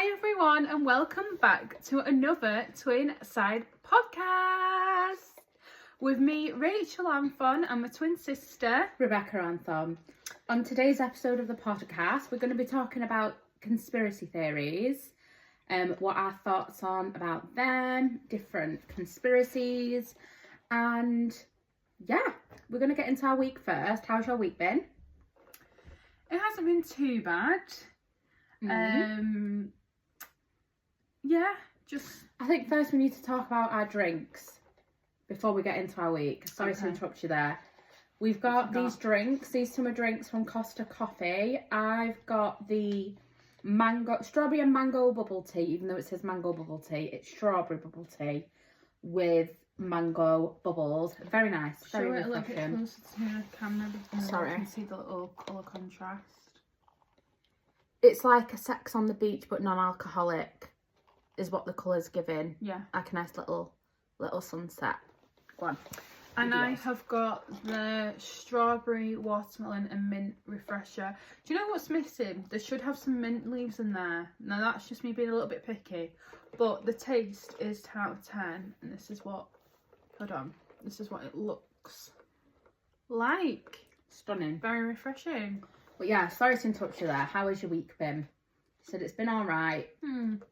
Hi everyone and welcome back to another Twin Side podcast with me, Rachel Anthon, and my twin sister, Rebecca Anthon. On today's episode of the podcast, we're going to be talking about conspiracy theories, what our thoughts on about them, different conspiracies, and yeah, we're going to get into our week first. How's your week been? It hasn't been too bad. I think first we need to talk about our drinks before we get into our week. Sorry to interrupt you there. We've got these drinks. These summer drinks from Costa Coffee. I've got the strawberry and mango bubble tea, even though it says mango bubble tea. It's strawberry bubble tea with mango bubbles. Very nice. Very refreshing. Show it a little bit closer to the camera because Sorry. I can see the little colour contrast. It's like a sex on the beach but non-alcoholic is what the colour's giving. Yeah. Like a nice little sunset. Go on. And I have got the strawberry, watermelon and mint refresher. Do you know what's missing? There should have some mint leaves in there. Now that's just me being a little bit picky. But the taste is 10 out of 10. And this is what, hold on. This is what it looks like. Stunning. Very refreshing. But yeah, sorry to interrupt you there. How has your week been? You said it's been alright.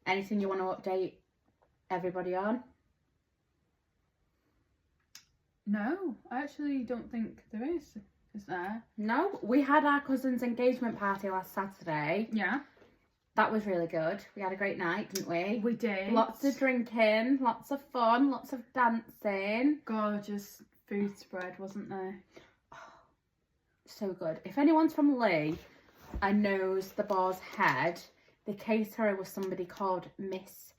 Anything you want to update everybody on? No, I actually don't think there is. Is there? No, we had our cousin's engagement party last Saturday. Yeah. That was really good. We had a great night, didn't we? We did. Lots of drinking, lots of fun, lots of dancing. Gorgeous food spread, wasn't there? So good. If anyone's from Lee and knows the Boar's Head, the caterer was somebody called Miss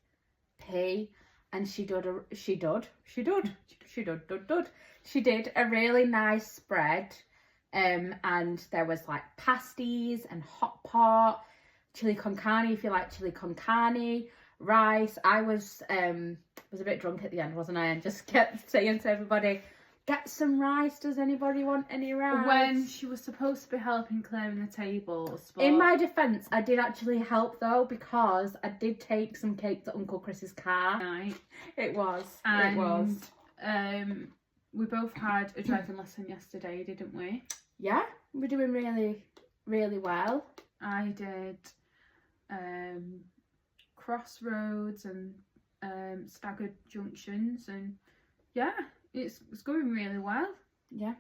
P, and she did a really nice spread, and there was like pasties and hot pot, chili con carne if you like chili con carne, rice. I was a bit drunk at the end, wasn't I? And just kept saying to everybody, get some rice. Does anybody want any rice? When she was supposed to be helping clearing the tables. But... In my defence, I did actually help though, because I did take some cake to Uncle Chris's car. Night. It was. We both had a driving lesson yesterday, didn't we? Yeah, we're doing really, really well. I did crossroads and staggered junctions, and yeah. It's going really well. Yeah.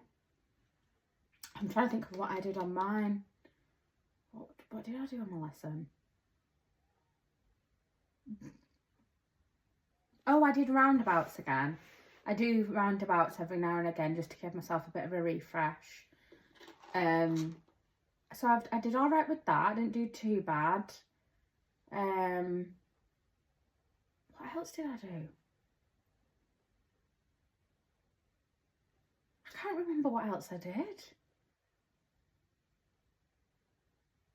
I'm trying to think of what I did on mine. What did I do on my lesson? Oh, I did roundabouts again. I do roundabouts every now and again just to give myself a bit of a refresh. So I did all right with that. I didn't do too bad. What else did I do? I can't remember what else I did.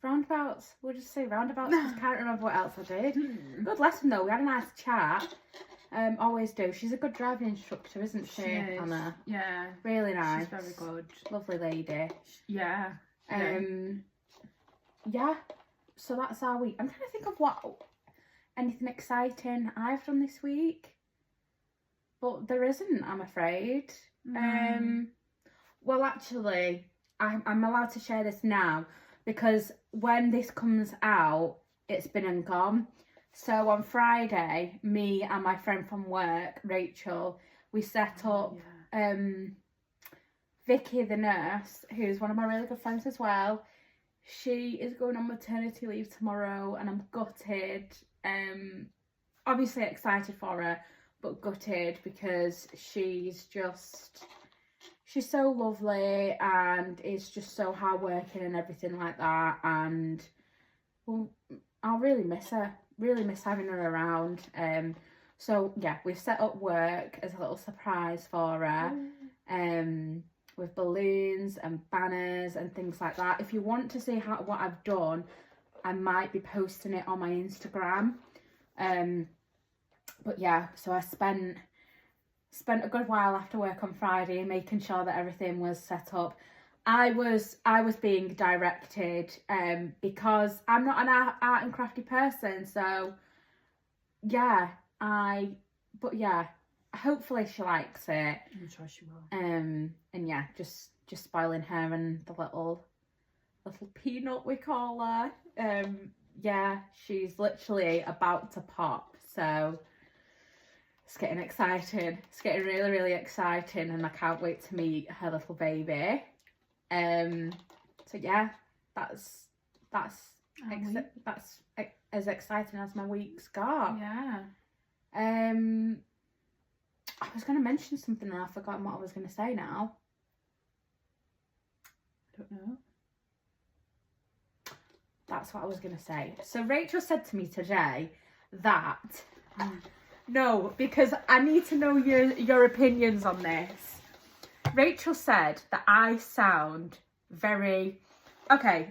Roundabouts. We'll just say roundabouts. I can't remember what else I did. Good lesson though. We had a nice chat. Always do. She's a good driving instructor, isn't she, Anna? Yeah. Really nice. She's very good. Lovely lady. Yeah. Yeah. So that's our week. I'm trying to think of anything exciting I've done this week. But there isn't, I'm afraid. Well, actually, I'm allowed to share this now because when this comes out, it's been and gone. So on Friday, me and my friend from work, Rachel, we set up Vicky, the nurse, who's one of my really good friends as well. She is going on maternity leave tomorrow, and I'm gutted. Obviously excited for her, but gutted because she's so lovely and is just so hardworking and everything like that, and well, I'll really miss her, really miss having her around. So yeah, we've set up work as a little surprise for her, with balloons and banners and things like that. If you want to see what I've done, I might be posting it on my Instagram. But yeah, so I spent a good while after work on Friday making sure that everything was set up. I was being directed because I'm not an art and crafty person, so yeah, hopefully she likes it. I'm sure she will. And yeah, just spoiling her and the little peanut we call her. Yeah, she's literally about to pop, so it's getting exciting. It's getting really, really exciting, and I can't wait to meet her little baby. So yeah, that's as exciting as my week's got. Yeah. I was going to mention something and I've forgotten what I was going to say now. I don't know. That's what I was going to say. So Rachel said to me today that no, because I need to know your opinions on this. Rachel said that I sound very okay.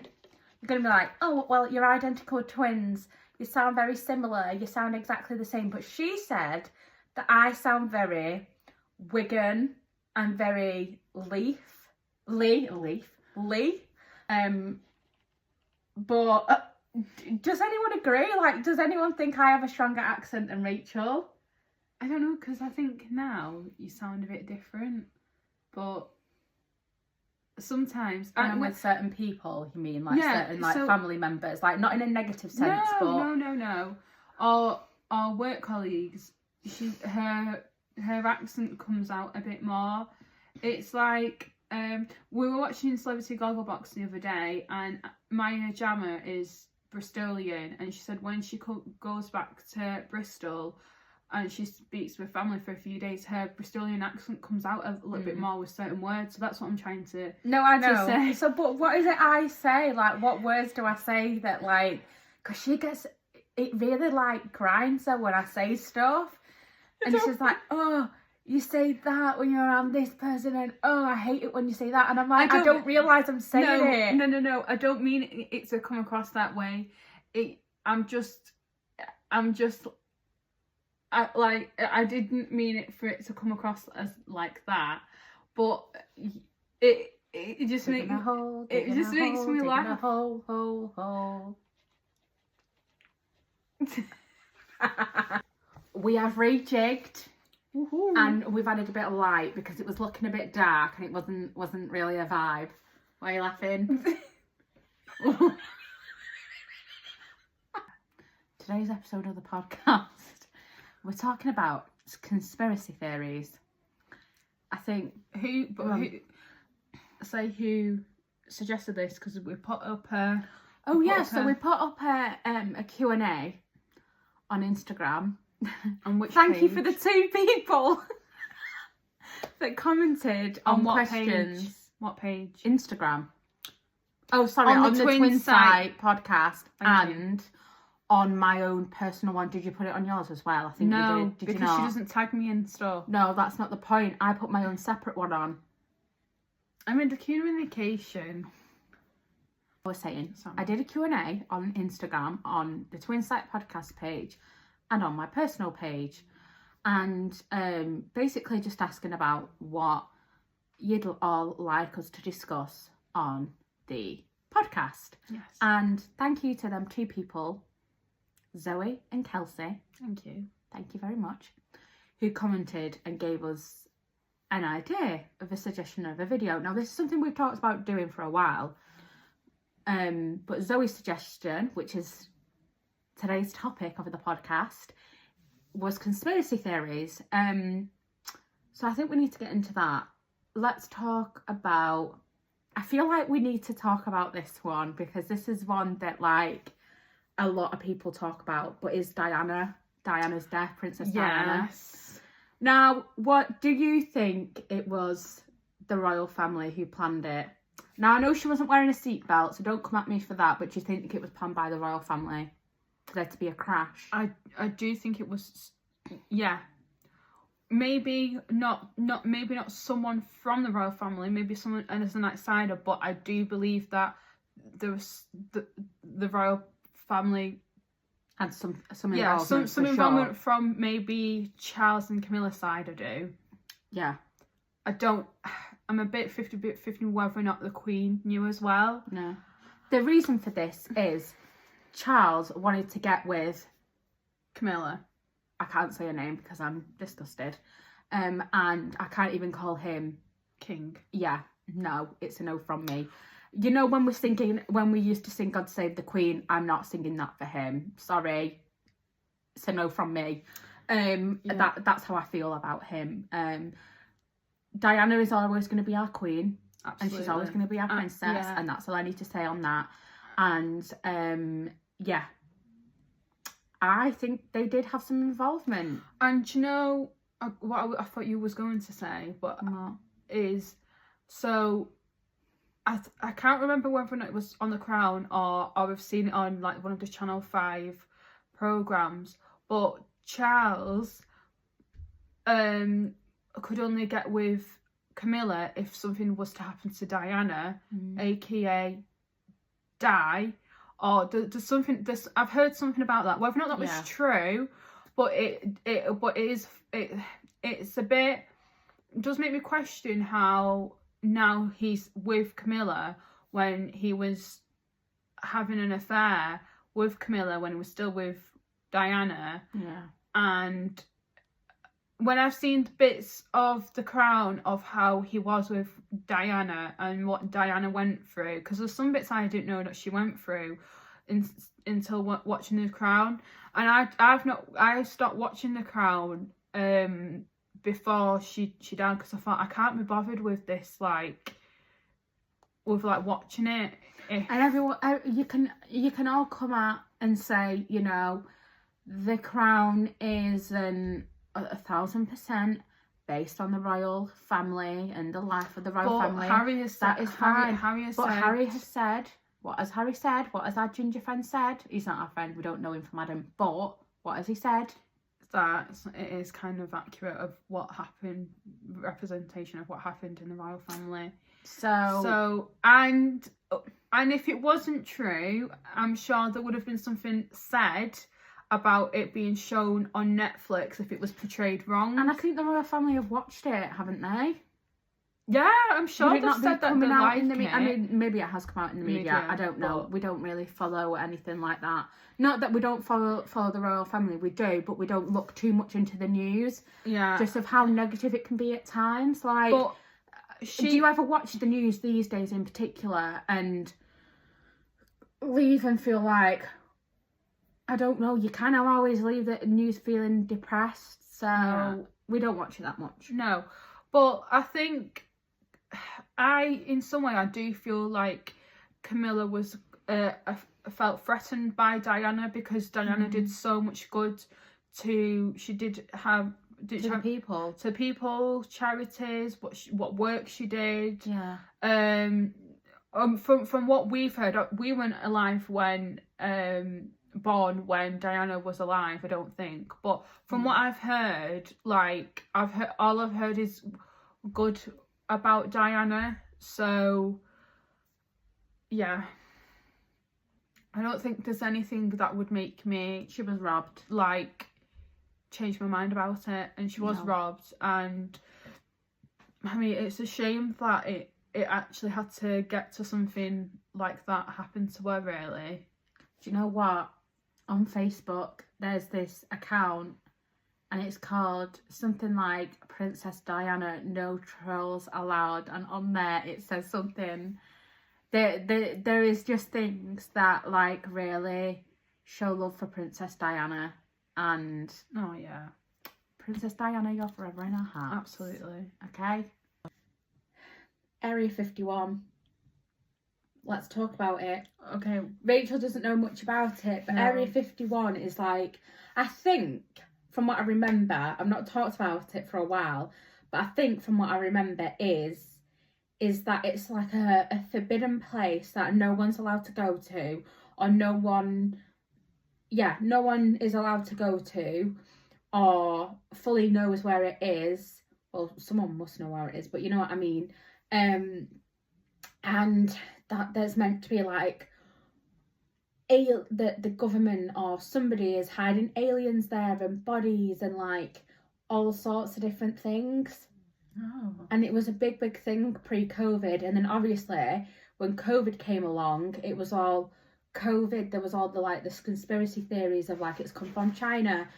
You're going to be like, oh, well, you're identical twins. You sound very similar. You sound exactly the same. But she said that I sound very Wigan and very Lee. But does anyone agree? Like, does anyone think I have a stronger accent than Rachel? I don't know, because I think now you sound a bit different. But sometimes... And with certain people, you mean? Like, certain family members. Like, not in a negative sense, but... No. Our work colleagues, her accent comes out a bit more. It's like... we were watching Celebrity Gogglebox the other day, and Maya Jama is Bristolian, and she said when she goes back to Bristol and she speaks with family for a few days, her Bristolian accent comes out a little bit more with certain words. So that's what I'm trying to say. So, but what is it I say? Like, what words do I say that, like, because she gets, it really, like, grinds her when I say stuff. And she's like, oh, you say that when you're around this person, and oh, I hate it when you say that. And I'm like, I don't realise I'm saying it. No, I don't mean it to come across that way. I didn't mean it for it to come across as like that, but it just makes me laugh. Hole. We have rejigged. Woohoo. And we've added a bit of light because it was looking a bit dark and it wasn't really a vibe. Why are you laughing? Today's episode of the podcast, we're talking about conspiracy theories. I think who suggested this, because we put up we put up a Q&A on Instagram. On which Thank page? you for the 2 people that commented on what questions. Page? What page? Instagram. Oh, sorry, on the Twin Sight podcast. Thank and you. On my own personal one. Did you put it on yours as well? I think no, you did. Did because you not? she doesn't tag me in stuff. No, that's not the point. I put my own separate one on. I'm in the communication. I was saying, I did a Q&A on Instagram on the Twin Sight podcast page and on my personal page, and basically just asking about what you'd all like us to discuss on the podcast. Yes. And thank you to them 2 people, Zoe and Kelsey. Thank you very much, who commented and gave us an idea of a suggestion of a video. Now, this is something we've talked about doing for a while, but Zoe's suggestion, which is today's topic of the podcast, was conspiracy theories. So I think we need to get into that. Let's talk about... I feel like we need to talk about this one because this is one that, like, a lot of people talk about, but is Diana's death, Princess Diana. Yes. Now, what do you think it was the royal family who planned it? Now, I know she wasn't wearing a seatbelt, so don't come at me for that, but do you think it was planned by the royal family for there to be a crash? I do think it was, yeah. Maybe not someone from the royal family, maybe someone as an outsider, but I do believe that there was the royal family had some involvement from maybe Charles and Camilla's side. I do. Yeah. I don't. I'm a bit 50 whether or not the Queen knew as well. No. The reason for this is Charles wanted to get with Camilla. I can't say her name because I'm disgusted. And I can't even call him King. Yeah, no, it's a no from me. You know, when we used to sing God Save the Queen, I'm not singing that for him. Sorry. It's a no from me. That's how I feel about him. Diana is always going to be our queen. Absolutely. And she's always going to be our princess. Yeah. And that's all I need to say on that. And yeah, I think they did have some involvement. And you know what I thought you was going to say, but is so I can't remember whether or not it was on The Crown or I've seen it on like one of the Channel 5 programmes, but Charles could only get with Camilla if something was to happen to Diana, aka die, or there's something. I've heard something about that. Whether or not that was true, but it's a bit. It does make me question how now he's with Camilla when he was having an affair with Camilla when he was still with Diana. Yeah. And when I've seen bits of The Crown of how he was with Diana and what Diana went through, because there's some bits I didn't know that she went through until watching The Crown, and I stopped watching The Crown before she died because I thought I can't be bothered with this watching it. And everyone, you can all come out and say, you know, The Crown is 1,000% based on the royal family and the life of the royal family. Harry has said, Harry has said, what has Harry said? What has our ginger friend said? He's not our friend, we don't know him from Adam, but what has he said? That it is kind of accurate of what happened, representation of what happened in the royal family. So and if it wasn't true, I'm sure there would have been something said about it being shown on Netflix if it was portrayed wrong. And I think the royal family have watched it, haven't they? Yeah, I'm sure they've said that they like it. I mean, maybe it has come out in the media. I don't know. We don't really follow anything like that. Not that we don't follow the royal family. We do, but we don't look too much into the news. Yeah. Just of how negative it can be at times. Like, do you ever watch the news these days in particular and leave and feel like, I don't know, you kind of always leave the news feeling depressed. So we don't watch it that much. No, but I think in some way I do feel like Camilla was felt threatened by Diana because Diana did so much good to people, charities, what work she did. Yeah. From what we've heard, we weren't alive when born when Diana was alive, I don't think. But from what I've heard, all I've heard is good about Diana. So yeah, I don't think there's anything that would make me. She was robbed. Change my mind about it, and she was robbed. And I mean, it's a shame that it actually had to get to something like that happen to her. Really. Do you know what? On Facebook, there's this account, and it's called something like Princess Diana, no trolls allowed. And on there, it says something. There is just things that really show love for Princess Diana, and Princess Diana, you're forever in our hearts. Absolutely. Okay. Area 51. Let's talk about it. Okay. Rachel doesn't know much about it, but Area 51 is I think, from what I remember, I've not talked about it for a while, but I think from what I remember is that it's like a forbidden place that no one's allowed to go to, or no one is allowed to go to, or fully knows where it is. Well, someone must know where it is, but you know what I mean. And that there's meant to be the government or somebody is hiding aliens there and bodies and all sorts of different things. Oh. And it was a big thing pre-COVID. And then obviously when COVID came along, it was all COVID. There was all the like this conspiracy theories of like it's come from China,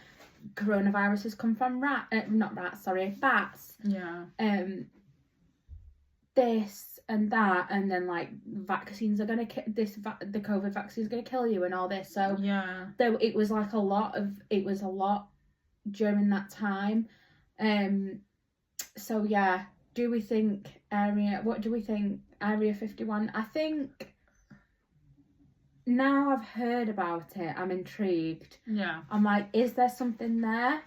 coronavirus has come from bats. Yeah. This and that, and then like vaccines are gonna the COVID vaccine is gonna kill you and all this. So yeah, it was like a lot during that time. So yeah, what do we think Area 51? I think now I've heard about it, I'm intrigued. Yeah. I'm like, is there something there?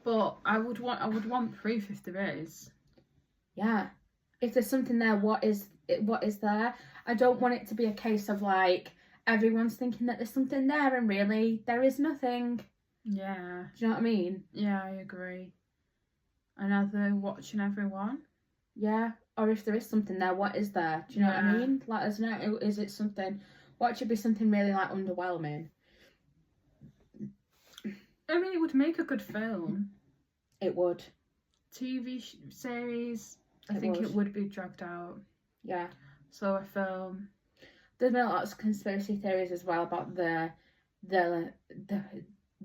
But I would want proof if there is. Yeah. If there's something there, what is there? I don't want it to be a case of like everyone's thinking that there's something there and really there is nothing. Yeah. Do you know what I mean? Yeah, I agree. And are they watching everyone? Yeah. Or if there is something there, what is there? Do you know what I mean? Let us know. Is it something? What should be something really like underwhelming? I mean, it would make a good film. It would. TV series. I think it would be dragged out. Yeah. So a film. There's been lots of conspiracy theories as well about the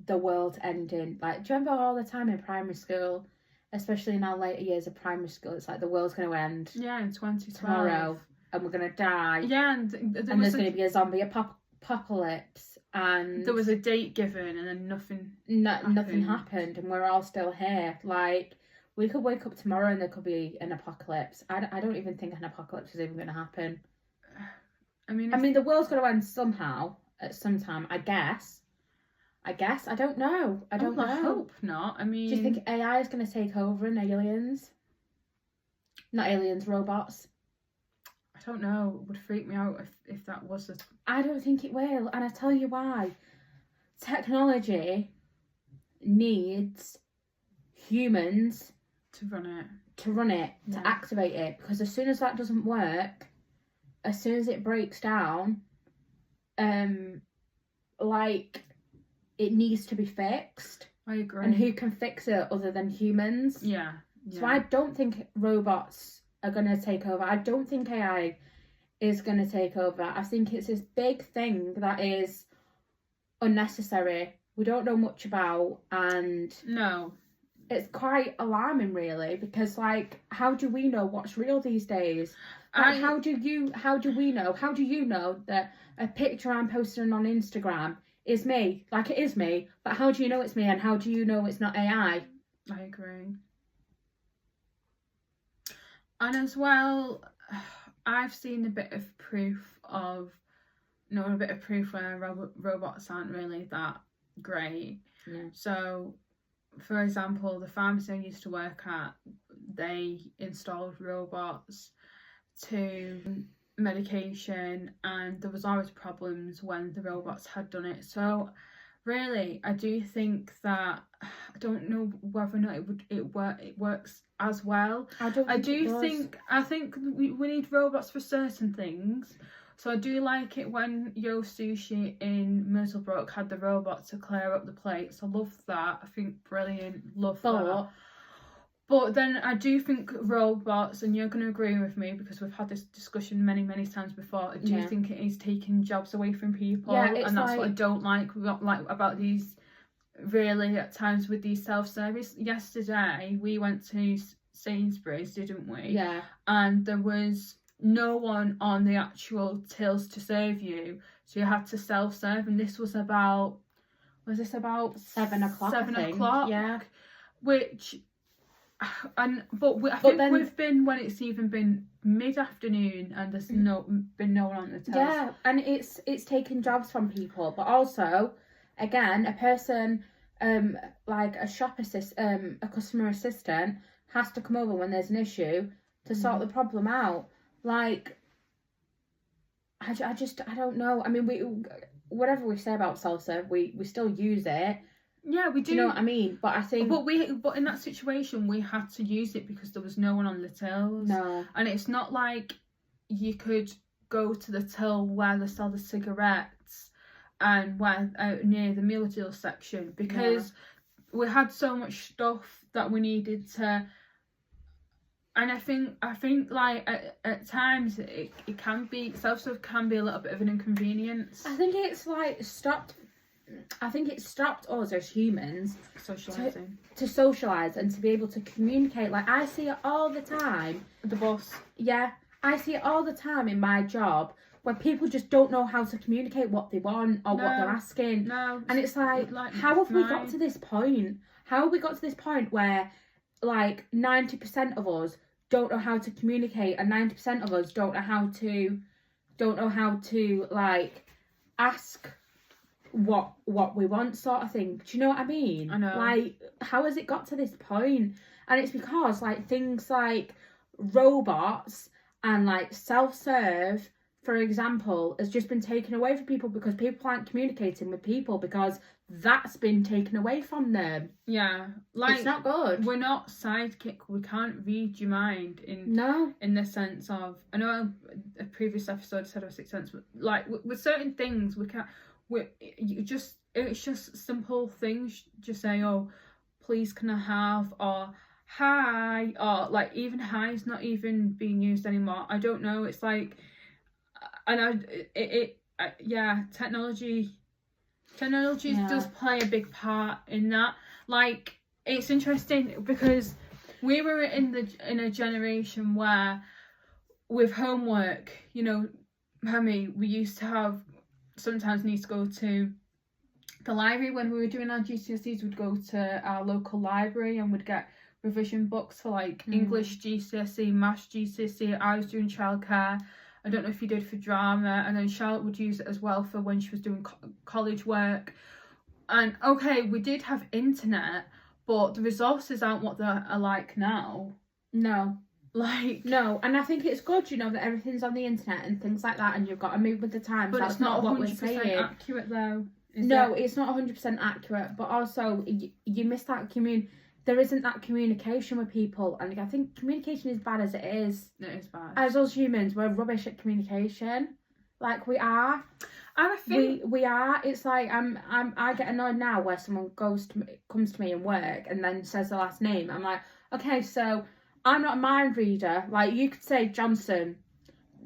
world ending. Like, do you remember all the time in primary school, especially in our later years of primary school, it's like the world's going to end. Yeah, in 2012. Tomorrow, and we're going to die. Yeah, and there's going to be a zombie apocalypse, and there was a date given, and then nothing. Nothing happened, and we're all still here. Like, we could wake up tomorrow and there could be an apocalypse. I don't even think an apocalypse is even going to happen. I mean, the world's going to end somehow at some time. I guess. I don't know. I don't know. I hope not. I mean, do you think AI is going to take over and aliens? Not aliens, robots. I don't know. It would freak me out if that was I don't think it will, and I tell you why. Technology needs humans to run it, to activate it, because as soon as that doesn't work, as soon as it breaks down, like, it needs to be fixed. I agree. And who can fix it other than humans? Yeah. So I don't think robots are going to take over. I don't think AI is going to take over. I think it's this big thing that is unnecessary. We don't know much about, and no, it's quite alarming, really, because like, how do we know what's real these days? Like, how do we know? How do you know that a picture I'm posting on Instagram is me? Like, it is me, but how do you know it's me, and how do you know it's not AI? I agree. And as well, I've seen a bit of proof where robots aren't really that great. Yeah. So, for example, the pharmacy I used to work at, they installed robots to medication, and there was always problems when the robots had done it. So really, I do think that, I don't know whether or not it works as well. I think we need robots for certain things. So I do like it when Yo Sushi in Musselbrook had the robot to clear up the plates. I love that. I think brilliant. Love that. But then I do think robots, and you're going to agree with me because we've had this discussion many times before, I do think it is taking jobs away from people. Yeah, and that's what I don't like about these, really, at times with these self-service. Yesterday, we went to Sainsbury's, didn't we? Yeah. And there was no one on the actual tills to serve you. So you had to self-serve, and this was about 7 o'clock? 7 o'clock. Yeah. Which... I think we've been when it's even been mid-afternoon and there's been no one on the tills. Yeah, and it's taking jobs from people, but also, again, a person like a shop a customer assistant has to come over when there's an issue to sort the problem out. Like, I don't know. I mean, whatever we say about self-serve, we still use it. Yeah, we do. Do you know what I mean? But I think... But in that situation, we had to use it because there was no one on the tills. No. And it's not like you could go to the till where they sell the cigarettes and where near the meal deal section, because we had so much stuff that we needed to And I think like at times it can be, self-stuff can be a little bit of an inconvenience. I think it's like stopped us as humans Socialising. to socialise and to be able to communicate. Like, I see it all the time. The boss. Yeah, I see it all the time in my job where people just don't know how to communicate what they want or what they're asking. No. And it's like how have we got to this point? How have we got to this point where like 90% of us don't know how to communicate and 90% of us don't know how to like ask what we want, sort of thing. Do you know what I mean? I know. Like, how has it got to this point? And it's because like things like robots and like self-serve, for example, has just been taken away from people because people aren't communicating with people because that's been taken away from them. Yeah, like it's not good. We're not sidekick. We can't read your mind in the sense of, I know a previous episode said of Sixth Sense, but like with certain things we can't. It's just simple things. Just say, oh, please can I have, or hi, or like even hi is not even being used anymore. I don't know. It's like, and technology does play a big part in that. Like, it's interesting because we were in a generation where with homework, you know, Hammy, we used to have sometimes need to go to the library. When we were doing our GCSEs, we'd go to our local library and would get revision books for like English GCSE, Maths GCSE. I was doing childcare. I don't know if you did for drama, and then Charlotte would use it as well for when she was doing college work. And okay, we did have internet, but the resources aren't what they are like now. No. Like, no, and I think it's good, you know, that everything's on the internet and things like that, and you've got to move with the times. But that's it's not what 100% we're saying. accurate though. No, it's not 100% accurate, but also you miss that there isn't that communication with people, and I think communication is bad as it is. It is bad. As us humans, we're rubbish at communication. Like, we are. And I think we are. It's like I get annoyed now where someone comes to me in work and then says the last name. I'm like, okay, so I'm not a mind reader. Like, you could say Johnson.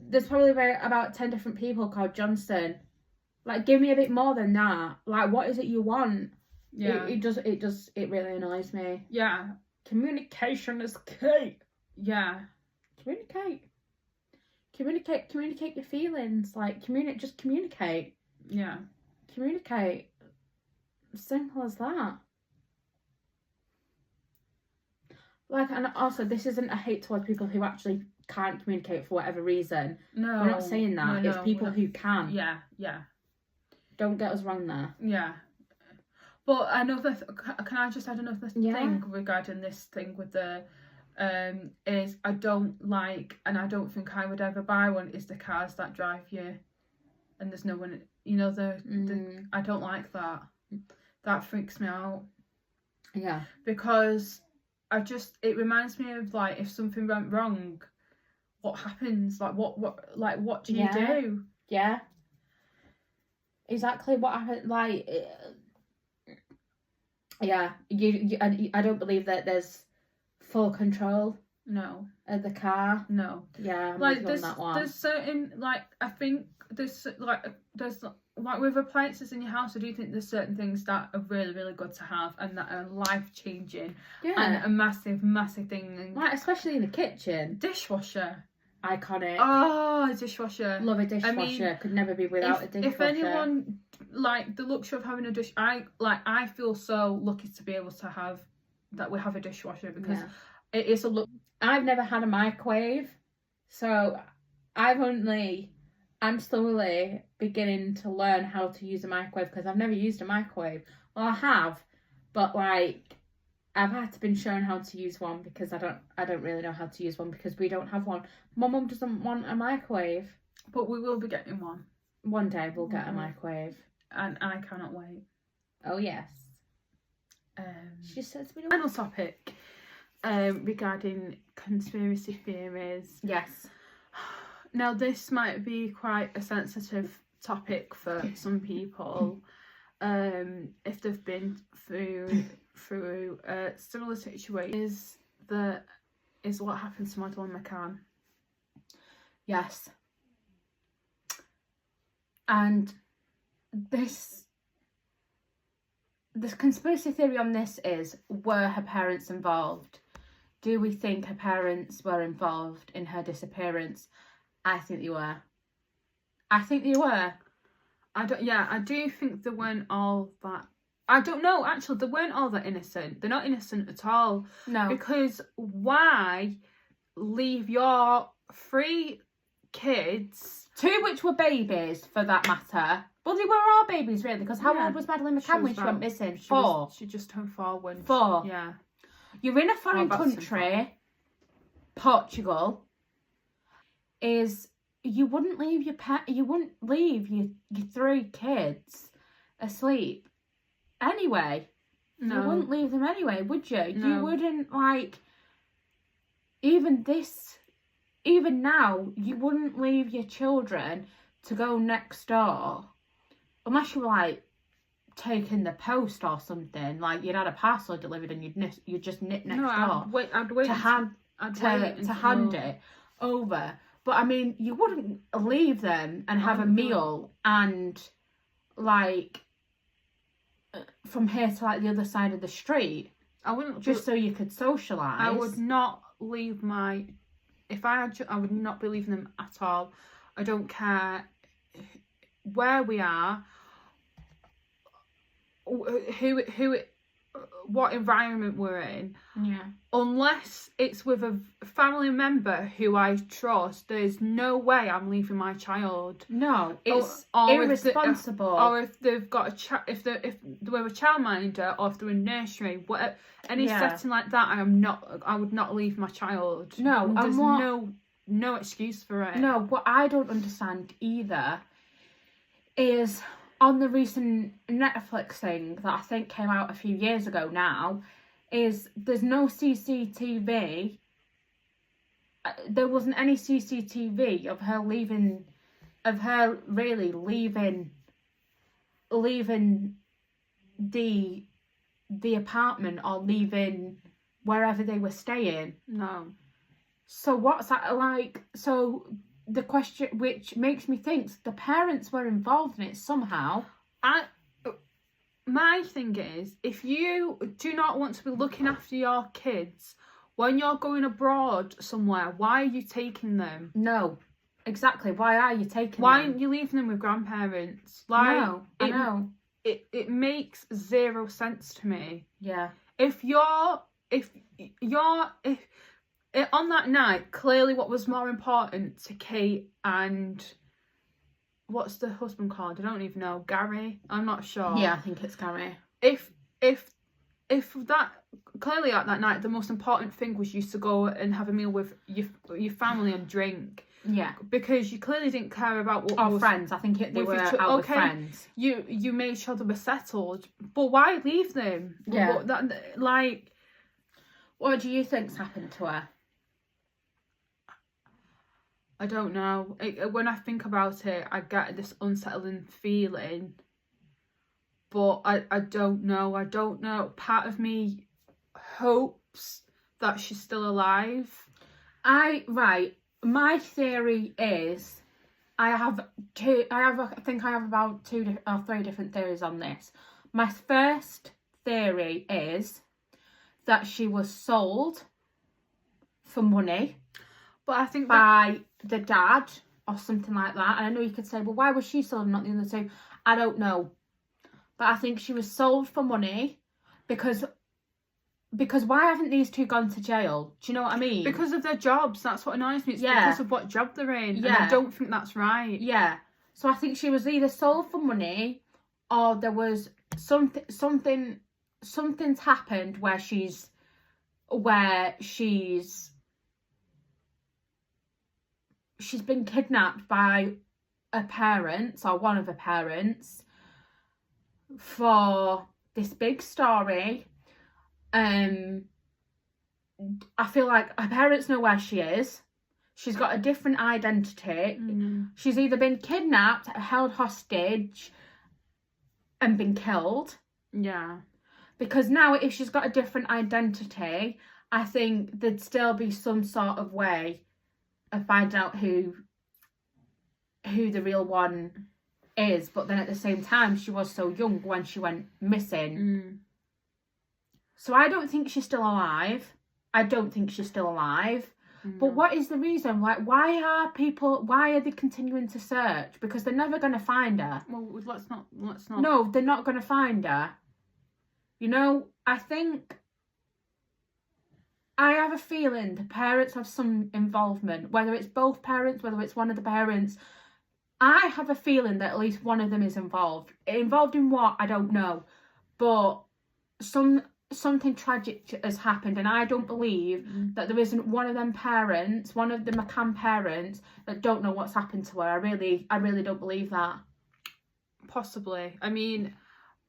There's probably about 10 different people called Johnson. Like, give me a bit more than that. Like, what is it you want? Yeah. It really annoys me. Yeah. Communication is key. Yeah. Communicate your feelings. Like, just communicate. Yeah. Communicate. Simple as that. Like, and also, this isn't a hate towards people who actually can't communicate for whatever reason. No. We're not saying that. It's people who can. Yeah, yeah. Don't get us wrong there. Yeah. But another, can I just add another thing regarding this thing with the, is I don't like, and I don't think I would ever buy one, is the cars that drive you and there's no one, you know, I don't like that. That freaks me out. Yeah. Because it reminds me of, like, if something went wrong, what happens? Like, what do you do? Yeah. Exactly what happened. Like, yeah, I don't believe that there's full control. No. Of the car. No. Yeah, I'm like on that one. There's certain, like, I think there's with appliances in your house, I do think there's certain things that are really, really good to have and that are life changing. Yeah. And a massive, massive thing. And like, especially in the kitchen. Dishwasher. Iconic. Oh, a dishwasher. Love a dishwasher. I mean, could never be without a dishwasher. If anyone, like, the luxury of having a dish, I feel so lucky to be able to have that. We have a dishwasher because it is a look. I've never had a microwave, so I'm slowly beginning to learn how to use a microwave because I've never used a microwave. Well, I have, but like, I've had to been shown how to use one because I don't really know how to use one because we don't have one. My mum doesn't want a microwave. But we will be getting one. One day we'll get a microwave. And I cannot wait. Oh, yes. She says we don't. Final topic regarding conspiracy theories. Yes. Now, this might be quite a sensitive topic for some people if they've been through a similar situation. Is that is what happens to Madeleine McCann. Yes. And this conspiracy theory on this is, were her parents involved? Do we think her parents were involved in her disappearance? I think they were. I think they were. I do think they weren't all that. I don't know, actually, they weren't all that innocent. They're not innocent at all. No. Because why leave your 3 kids... 2 which were babies, for that matter. Well, they were all babies, really, because how old was Madeleine McCann when she went missing? 4. She just turned 4 when... 4. Yeah. You're in a foreign country, Portugal, you wouldn't leave your 3 kids asleep anyway. No. You wouldn't leave them anyway, would you? No. You wouldn't, like, even now, you wouldn't leave your children to go next door unless you were, like, taking the post or something. Like, you'd had a parcel delivered and you'd just nip next door. I'd wait to hand it over. But I mean, you wouldn't leave them and have a meal and, like, from here to, like, the other side of the street. I wouldn't, just so you could socialise. I would not leave I would not be leaving them at all. I don't care where we are, what environment we're in. Yeah. Unless it's with a family member who I trust, there's no way I'm leaving my child. No, it's or irresponsible. Or if they've got if they're a childminder, or if they're in nursery, whatever, any setting like that, I would not leave my child. No, there's no excuse for it. No, what I don't understand either is, on the recent Netflix thing that I think came out a few years ago now, is there's no CCTV. There wasn't any CCTV of her leaving the apartment or leaving wherever they were staying. No. So what's that like? So the question, which makes me think the parents were involved in it somehow. My thing is, if you do not want to be looking after your kids when you're going abroad somewhere, why are you taking them? No, exactly. Why are you taking them? Why aren't you leaving them with grandparents? Like, no, I know. It makes 0 sense to me. Yeah. If on that night, clearly what was more important to Kate and what's the husband called? I don't even know. Gary? I'm not sure. Yeah, I think it's Gary. If that clearly at that night the most important thing was you to go and have a meal with your family and drink. Yeah. Because you clearly didn't care about what was friends. I think they were out with friends. You made sure they were settled, but why leave them? Yeah. What do you think's happened to her? I don't know. When I think about it, I get this unsettling feeling. But I don't know. I don't know. Part of me hopes that she's still alive. My theory is, I think I have about 2 or 3 different theories on this. My first theory is that she was sold for money. But I think by the dad or something like that. And I know you could say, well, why was she sold and not the other 2? I don't know. But I think she was sold for money because why haven't these 2 gone to jail? Do you know what I mean? Because of their jobs. That's what annoys me. It's because of what job they're in. Yeah. And I don't think that's right. Yeah. So I think she was either sold for money or there was something's happened where she's been kidnapped by her parents or one of her parents for this big story. I feel like her parents know where she is. She's got a different identity. She's either been kidnapped, held hostage, and been killed. Yeah. Because now, if she's got a different identity, I think there'd still be some sort of way of finding out who the real one is. But then at the same time, she was so young when she went missing. So I don't think she's still alive. But what is the reason? Like, why are they continuing to search? Because they're never going to find her. Well, let's not. No, they're not going to find her. You know, I have a feeling the parents have some involvement, whether it's both parents, whether it's one of the parents. I have a feeling that at least one of them is involved. Involved in what? I don't know. But something tragic has happened, and I don't believe that there isn't one of them parents, one of the McCann parents, that don't know what's happened to her. I really don't believe that. Possibly. I mean,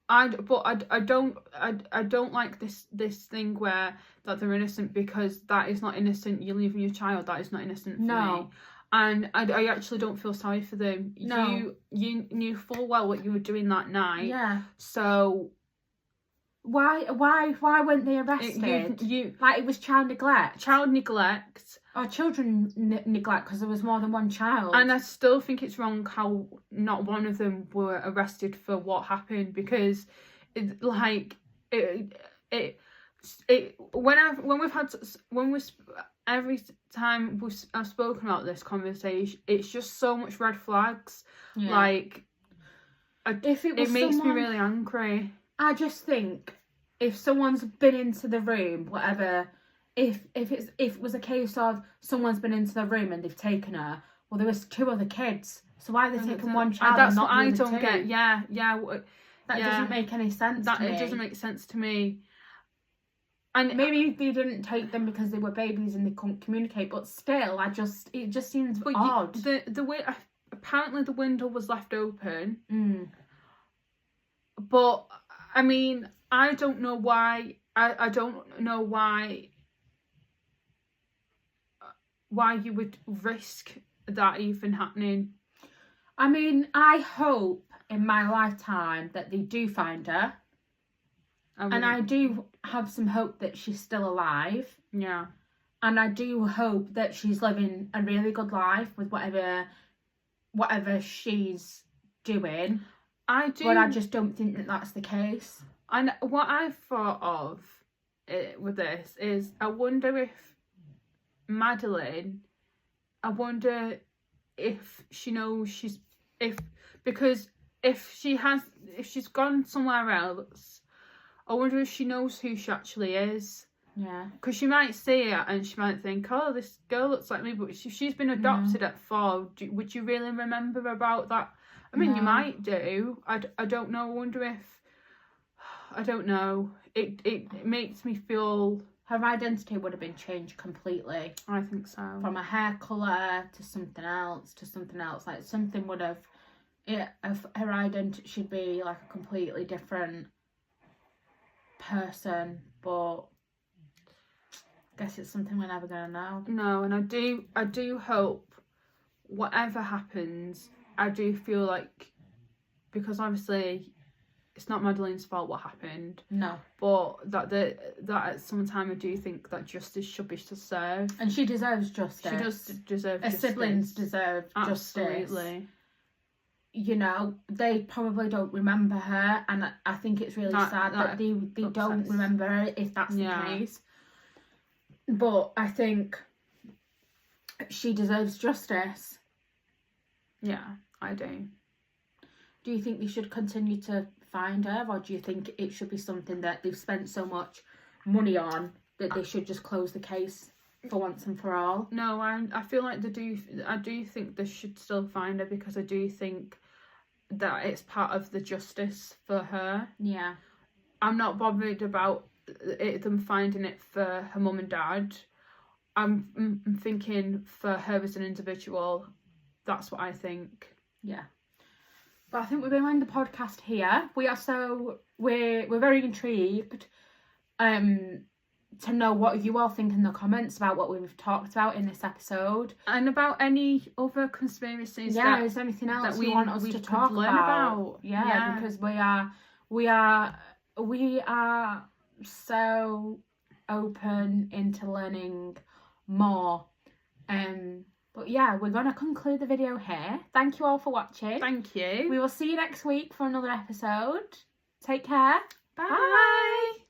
I don't like this thing where that they're innocent, because that is not innocent. You're leaving your child. That is not innocent for me. And I actually don't feel sorry for them. No. You knew full well what you were doing that night. Yeah. So why weren't they arrested? Like, it was child neglect. Child neglect. Or children neglect, because there was more than one child. And I still think it's wrong how not one of them were arrested for what happened, because every time I've spoken about this conversation, it's just so much red flags. Yeah. Like, it makes me really angry. I just think if someone's been into the room, whatever, if it was a case of someone's been into the room and they've taken her, well, there was 2 other kids, so why are they taking one child? That's and not what I the don't two? get. Yeah. That doesn't make any sense to me. It doesn't make sense to me. And maybe they didn't take them because they were babies and they couldn't communicate, but still, it just seems odd. The way, apparently the window was left open. But I mean, I don't know why. I don't know why you would risk that even happening. I mean, I hope in my lifetime that they do find her. And I do have some hope that she's still alive. Yeah. And I do hope that she's living a really good life with whatever she's doing. I do. But I just don't think that that's the case. And what I've thought of with this is, I wonder if Madeleine, if she knows because if she's gone somewhere else, I wonder if she knows who she actually is. Yeah. Because she might see it and she might think, oh, this girl looks like me, but if she's been adopted at 4, would you really remember about that? I mean, you might do. I don't know. I wonder if... I don't know. It makes me feel... Her identity would have been changed completely. I think so. From a hair colour to something else. Like, something would have... her identity should be like a completely different person, but I guess it's something we're never going to know. No, and I do hope whatever happens, I do feel like, because obviously it's not Madeleine's fault what happened. No. But that at some time I do think that justice should be served. And she deserves justice. She does deserve justice. Her siblings deserve justice. Absolutely. You know, they probably don't remember her, and I think it's really sad that they don't remember her, if that's the case. But I think she deserves justice. Yeah, I do. Do you think they should continue to find her, or do you think it should be something that they've spent so much money on that they should just close the case for once and for all? No, I feel like I do think they should still find her, because I do think that it's part of the justice for her. Yeah. I'm not bothered about them finding it for her mum and dad. I'm thinking for her as an individual. That's what I think. Yeah. But I think we're going to end the podcast here. We're very intrigued to know what you all think in the comments about what we've talked about in this episode, and about any other conspiracies. Yeah, is there anything else you want us to talk about? Yeah, because we are so open into learning more. But yeah, we're going to conclude the video here. Thank you all for watching. Thank you. We will see you next week for another episode. Take care. Bye. Bye.